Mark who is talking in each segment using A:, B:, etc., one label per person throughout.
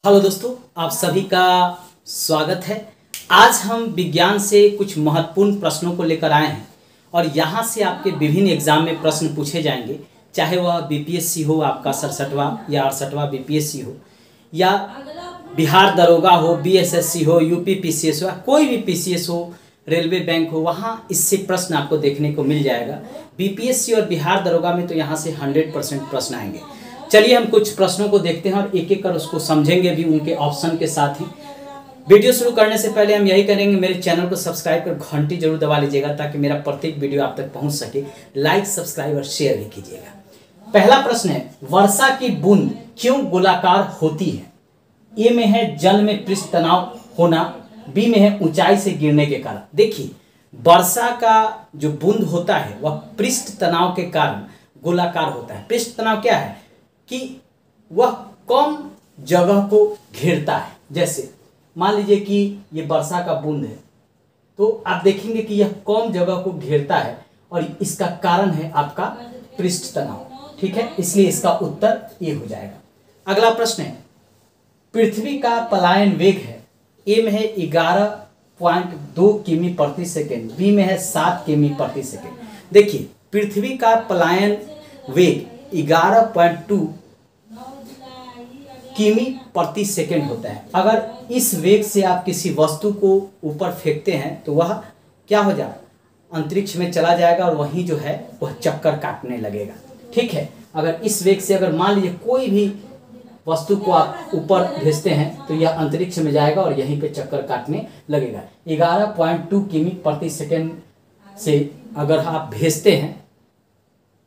A: Hello दोस्तों, आप सभी का स्वागत है। आज हम विज्ञान से कुछ महत्वपूर्ण प्रश्नों को लेकर आए हैं और यहाँ से आपके विभिन्न एग्जाम में प्रश्न पूछे जाएंगे, चाहे वह बीपीएससी हो, आपका 67वां या 68वां बीपीएससी हो, या बिहार दरोगा हो, बीएसएससी हो, यूपी पीसीएस हो, कोई भी पीसीएस हो, रेलवे बैंक हो, वहाँ इससे प्रश्न आपको देखने को मिल जाएगा। बीपीएससी और बिहार दरोगा में तो यहाँ से 100% प्रश्न आएंगे। चलिए हम कुछ प्रश्नों को देखते हैं और एक एक कर उसको समझेंगे भी उनके ऑप्शन के साथ ही। वीडियो शुरू करने से पहले हम यही करेंगे, मेरे चैनल को सब्सक्राइब कर घंटी जरूर दबा लीजिएगा ताकि मेरा प्रत्येक वीडियो आप तक पहुंच सके। लाइक, सब्सक्राइब और शेयर भी कीजिएगा। पहला प्रश्न है, वर्षा की बूंद क्यों गोलाकार होती है? ए में है जल में पृष्ठ तनाव होना, बी में है ऊंचाई से गिरने के कारण। देखिए, वर्षा का जो बूंद होता है वह पृष्ठ तनाव के कारण गोलाकार होता है। पृष्ठ तनाव क्या है कि वह कम जगह को घेरता है। जैसे मान लीजिए कि ये वर्षा का बूंद है, तो आप देखेंगे कि यह कम जगह को घेरता है और इसका कारण है आपका पृष्ठ तनाव। ठीक है, इसलिए इसका उत्तर ये हो जाएगा। अगला प्रश्न है, पृथ्वी का पलायन वेग है। ए में है 11.2 किमी प्रति सेकेंड, बी में है 7 किमी प्रति सेकेंड। देखिए, पृथ्वी का पलायन वेग 11.2 किमी प्रति सेकेंड होता है। अगर इस वेग से आप किसी वस्तु को ऊपर फेंकते हैं तो वह क्या हो जाएगा, अंतरिक्ष में चला जाएगा और वहीं जो है वह चक्कर काटने लगेगा। ठीक है, अगर इस वेग से अगर मान लीजिए कोई भी वस्तु को आप ऊपर भेजते हैं तो यह अंतरिक्ष में जाएगा और यहीं पे चक्कर काटने लगेगा। 11.2 किमी प्रति सेकेंड से अगर आप भेजते हैं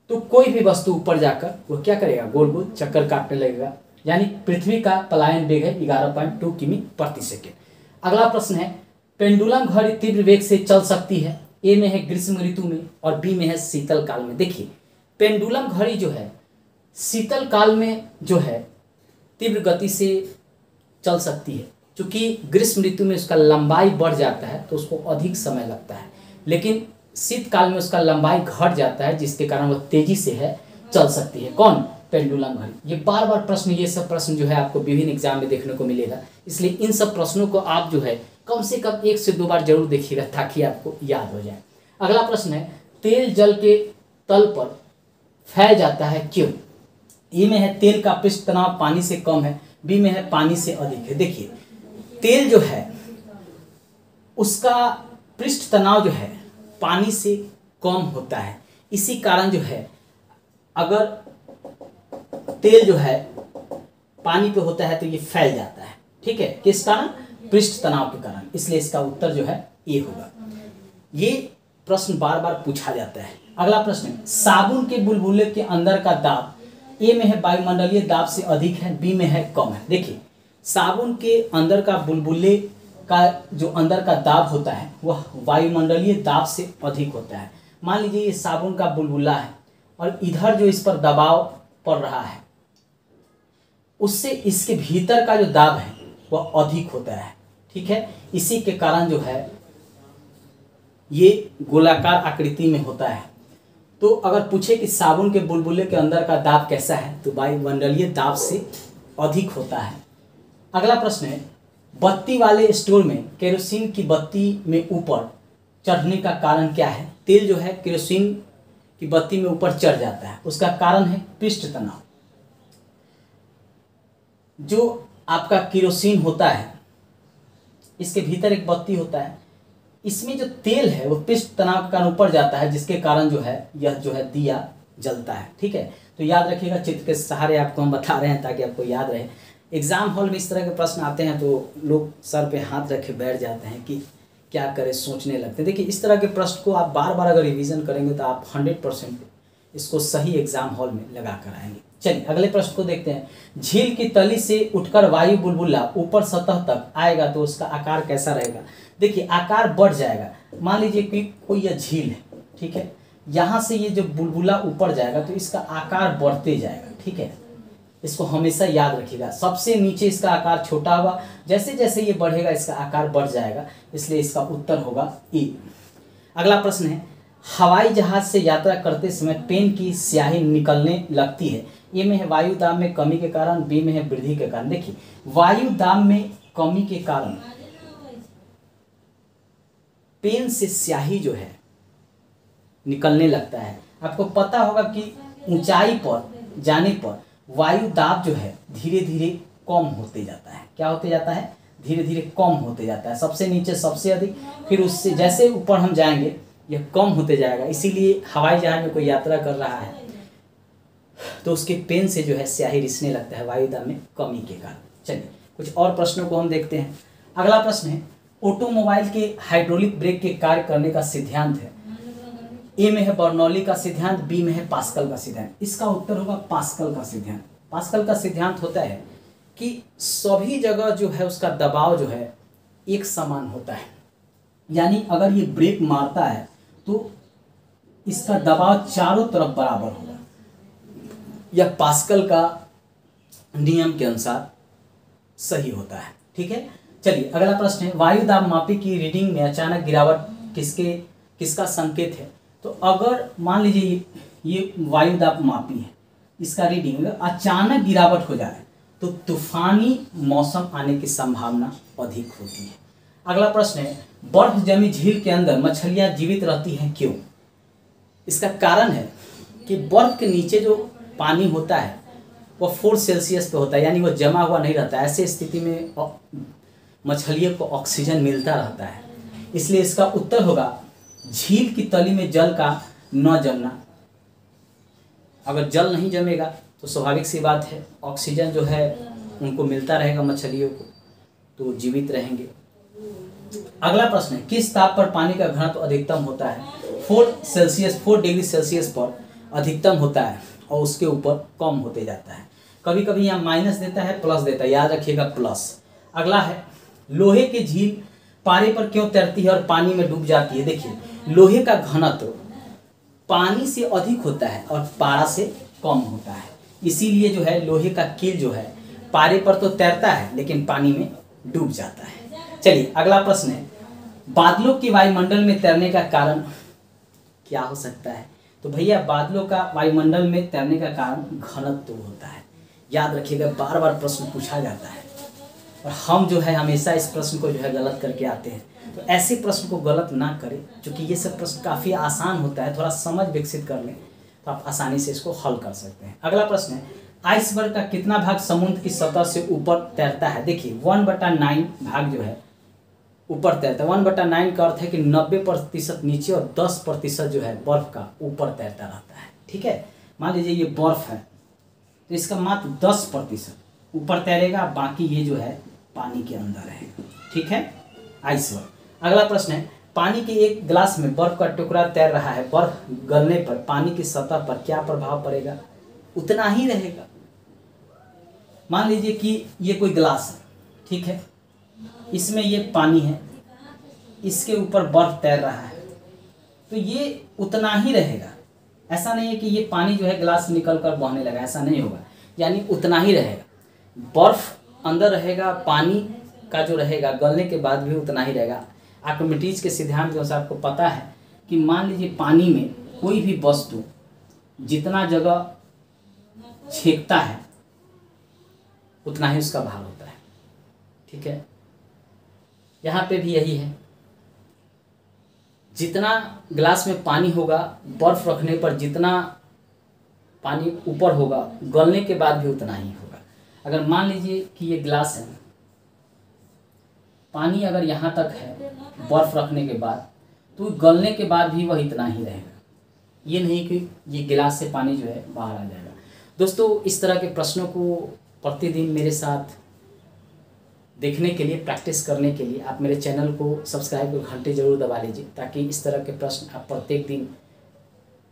A: तो कोई भी वस्तु ऊपर जाकर वो क्या करेगा, गोल गोल चक्कर काटने लगेगा। यानी पृथ्वी का पलायन वेग है 11.2 किमी प्रति सेकेंड। अगला प्रश्न है, पेंडुलम घड़ी तीव्र वेग से चल सकती है। ए में है ग्रीष्म ऋतु में और बी में है शीतल काल में। देखिए, पेंडुलम घड़ी जो है शीतल काल में जो है तीव्र गति से चल सकती है, क्योंकि ग्रीष्म ऋतु में उसका लंबाई बढ़ जाता है तो उसको अधिक समय लगता है, लेकिन शीतकाल में उसका लंबाई घट जाता है जिसके कारण वह तेजी से है चल सकती है। कौन? पेंडुलम घड़ी। ये बार बार प्रश्न, ये सब प्रश्न जो है आपको विभिन्न एग्जाम में देखने को मिलेगा, इसलिए इन सब प्रश्नों को आप जो है कम से कम 1 से 2 बार जरूर देखिएगा ताकि आपको याद हो जाए। अगला प्रश्न है, तेल जल के तल पर फैल जाता है क्यों? ए में है तेल का पृष्ठ तनाव पानी से कम है, बी में है पानी से अधिक है। देखिए, तेल जो है उसका पृष्ठ तनाव जो है पानी से कम होता है, इसी कारण जो है अगर तेल जो है पानी पे होता है तो ये फैल जाता है। ठीक है, किस कारण? पृष्ठ तनाव के कारण, इसलिए इसका उत्तर जो है ये होगा। ये प्रश्न बार बार पूछा जाता है। अगला प्रश्न है, साबुन के बुलबुले के अंदर का दाब ए में है वायुमंडलीय दाब से अधिक है, बी में है कम है। देखिए, साबुन के अंदर का बुलबुले का जो अंदर का दाब होता है वह वायुमंडलीय दाब से अधिक होता है। मान लीजिए ये साबुन का बुलबुला है और इधर जो इस पर दबाव पड़ रहा है उससे इसके भीतर का जो दाब है वह अधिक होता है। ठीक है, इसी के कारण जो है ये गोलाकार आकृति में होता है। तो अगर पूछे कि साबुन के बुलबुले के अंदर का दाब कैसा है तो वायुमंडलीय दाब से अधिक होता है। अगला प्रश्न है, बत्ती वाले स्टोव में केरोसिन की बत्ती में ऊपर चढ़ने का कारण क्या है? तेल जो है केरोसिन की बत्ती में ऊपर चढ़ जाता है, उसका कारण है पृष्ठ तनाव। जो आपका केरोसिन होता है, इसके भीतर एक बत्ती होता है, इसमें जो तेल है वो पृष्ठ तनाव के कारण ऊपर जाता है, जिसके कारण जो है यह जो है दिया जलता है। ठीक है, तो याद रखिएगा, चित्र के सहारे आपको हम बता रहे हैं ताकि आपको याद रहे। एग्जाम हॉल में इस तरह के प्रश्न आते हैं तो लोग सर पे हाथ रखे बैठ जाते हैं कि क्या करें, सोचने लगते हैं। देखिए, इस तरह के प्रश्न को आप बार बार अगर रिवीजन करेंगे तो आप 100% इसको सही एग्जाम हॉल में लगा कर आएंगे। चलिए अगले प्रश्न को देखते हैं, झील की तली से उठकर वायु बुलबुला ऊपर सतह तक आएगा तो उसका आकार कैसा रहेगा? देखिए, आकार बढ़ जाएगा। मान लीजिए कि कोई यह झील है, ठीक है, यहाँ से ये जो बुलबुला ऊपर जाएगा तो इसका आकार बढ़ते जाएगा। ठीक है, इसको हमेशा याद रखिएगा। सबसे नीचे इसका आकार छोटा होगा, जैसे जैसे ये बढ़ेगा इसका आकार बढ़ जाएगा, इसलिए इसका उत्तर होगा ए। अगला प्रश्न है, हवाई जहाज से यात्रा करते समय पेन की स्याही निकलने लगती है, ए में है वायु दाब में कमी के कारण, बी में है वृद्धि के कारण। देखिए वायु दाब में कमी के कारण पेन से स्याही जो है निकलने लगता है। आपको पता होगा कि ऊंचाई पर जाने पर वायु दाब जो है धीरे धीरे कम होते जाता है। क्या होते जाता है? धीरे धीरे कम होते जाता है। सबसे नीचे सबसे अधिक, फिर उससे जैसे ऊपर हम जाएंगे यह कम होते जाएगा। इसीलिए हवाई जहाज में कोई यात्रा कर रहा है तो उसके पेन से जो है स्याही रिसने लगता है वायु दाब में कमी के कारण। चलिए कुछ और प्रश्नों को हम देखते हैं। अगला प्रश्न है ऑटोमोबाइल के हाइड्रोलिक ब्रेक के कार्य करने का सिद्धांत है। ए में है बर्नौली का सिद्धांत, बी में है पास्कल का सिद्धांत। इसका उत्तर होगा पास्कल का सिद्धांत। पास्कल का सिद्धांत होता है कि सभी जगह जो है उसका दबाव जो है एक समान होता है। यानी अगर ये ब्रेक मारता है तो इसका दबाव चारों तरफ बराबर होगा। यह पास्कल का नियम के अनुसार सही होता है। ठीक है, चलिए अगला प्रश्न है वायु दाब मापी की रीडिंग में अचानक गिरावट किसका संकेत है? तो अगर मान लीजिए ये वायु दाब मापी है, इसका रीडिंग अगर अचानक गिरावट हो जाए तो तूफानी मौसम आने की संभावना अधिक होती है। अगला प्रश्न है बर्फ जमी झील के अंदर मछलियां जीवित रहती हैं क्यों? इसका कारण है कि बर्फ के नीचे जो पानी होता है वह 4 सेल्सियस पे होता है, यानी वह जमा हुआ नहीं रहता है। ऐसे स्थिति में मछलियों को ऑक्सीजन मिलता रहता है। इसलिए इसका उत्तर होगा झील की तली में जल का न जमना। अगर जल नहीं जमेगा तो स्वाभाविक सी बात है ऑक्सीजन जो है उनको मिलता रहेगा मछलियों को, तो जीवित रहेंगे। अगला प्रश्न है किस ताप पर पानी का घनत्व अधिकतम होता है? 4 डिग्री सेल्सियस पर अधिकतम होता है और उसके ऊपर कम होते जाता है। कभी कभी यहाँ माइनस देता है, प्लस देता है, याद रखिएगा प्लस। अगला है लोहे की झील पारे पर क्यों तैरती है और पानी में डूब जाती है? देखिए लोहे का घनत्व पानी से अधिक होता है और पारा से कम होता है, इसीलिए जो है लोहे का कील जो है पारे पर तो तैरता है लेकिन पानी में डूब जाता है। चलिए अगला प्रश्न है बादलों के वायुमंडल में तैरने का कारण क्या हो सकता है? तो भैया बादलों का वायुमंडल में तैरने का कारण घनत्व होता है। याद रखिएगा बार बार प्रश्न पूछा जाता है और हम जो है हमेशा इस प्रश्न को जो है गलत करके आते हैं। तो ऐसे प्रश्न को गलत ना करें, क्योंकि ये सब प्रश्न काफ़ी आसान होता है। थोड़ा समझ विकसित कर लें तो आप आसानी से इसको हल कर सकते हैं। अगला प्रश्न है आइसबर्ग का कितना भाग समुद्र की सतह से ऊपर तैरता है? देखिए 1/9 भाग जो है ऊपर तैरता है। 1/9 का अर्थ है कि 90% नीचे और 10% जो है बर्फ का ऊपर तैरता रहता है। ठीक है, मान लीजिए ये बर्फ है तो इसका मात्र 10% ऊपर तैरेगा, बाकी ये जो है पानी के अंदर रहेगा। ठीक है, आइसबर्ग। अगला प्रश्न है पानी के एक गिलास में बर्फ का टुकड़ा तैर रहा है, बर्फ गलने पर पानी की सतह पर क्या प्रभाव पड़ेगा? उतना ही रहेगा। मान लीजिए कि ये कोई गिलास है, ठीक है, इसमें ये पानी है, इसके ऊपर बर्फ तैर रहा है, तो ये उतना ही रहेगा। ऐसा नहीं है कि ये पानी जो है गिलास निकल कर बहने लगा, ऐसा नहीं होगा, यानी उतना ही रहेगा। बर्फ अंदर रहेगा, पानी का जो रहेगा गलने के बाद भी उतना ही रहेगा। आर्किमिडीज के सिद्धांत के अनुसार आपको पता है कि मान लीजिए पानी में कोई भी वस्तु जितना जगह छेकता है उतना ही उसका भार होता है। ठीक है, यहाँ पे भी यही है, जितना गिलास में पानी होगा बर्फ रखने पर जितना पानी ऊपर होगा गलने के बाद भी उतना ही होगा। अगर मान लीजिए कि ये गिलास है, पानी अगर यहाँ तक है बर्फ रखने के बाद, तो गलने के बाद भी वह इतना ही रहेगा। ये नहीं कि ये गिलास से पानी जो है बाहर आ जाएगा। दोस्तों इस तरह के प्रश्नों को प्रतिदिन मेरे साथ देखने के लिए, प्रैक्टिस करने के लिए आप मेरे चैनल को सब्सक्राइब और घंटे जरूर दबा लीजिए, ताकि इस तरह के प्रश्न आप प्रत्येक दिन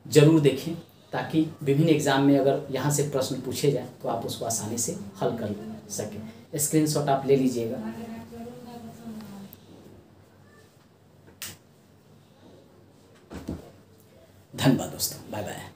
A: जरूर देखें, ताकि विभिन्न एग्जाम में अगर यहाँ से प्रश्न पूछे जाए तो आप उसको आसानी से हल कर सकें। स्क्रीनशॉट आप ले लीजिएगा। धन्यवाद दोस्तों, बाय बाय।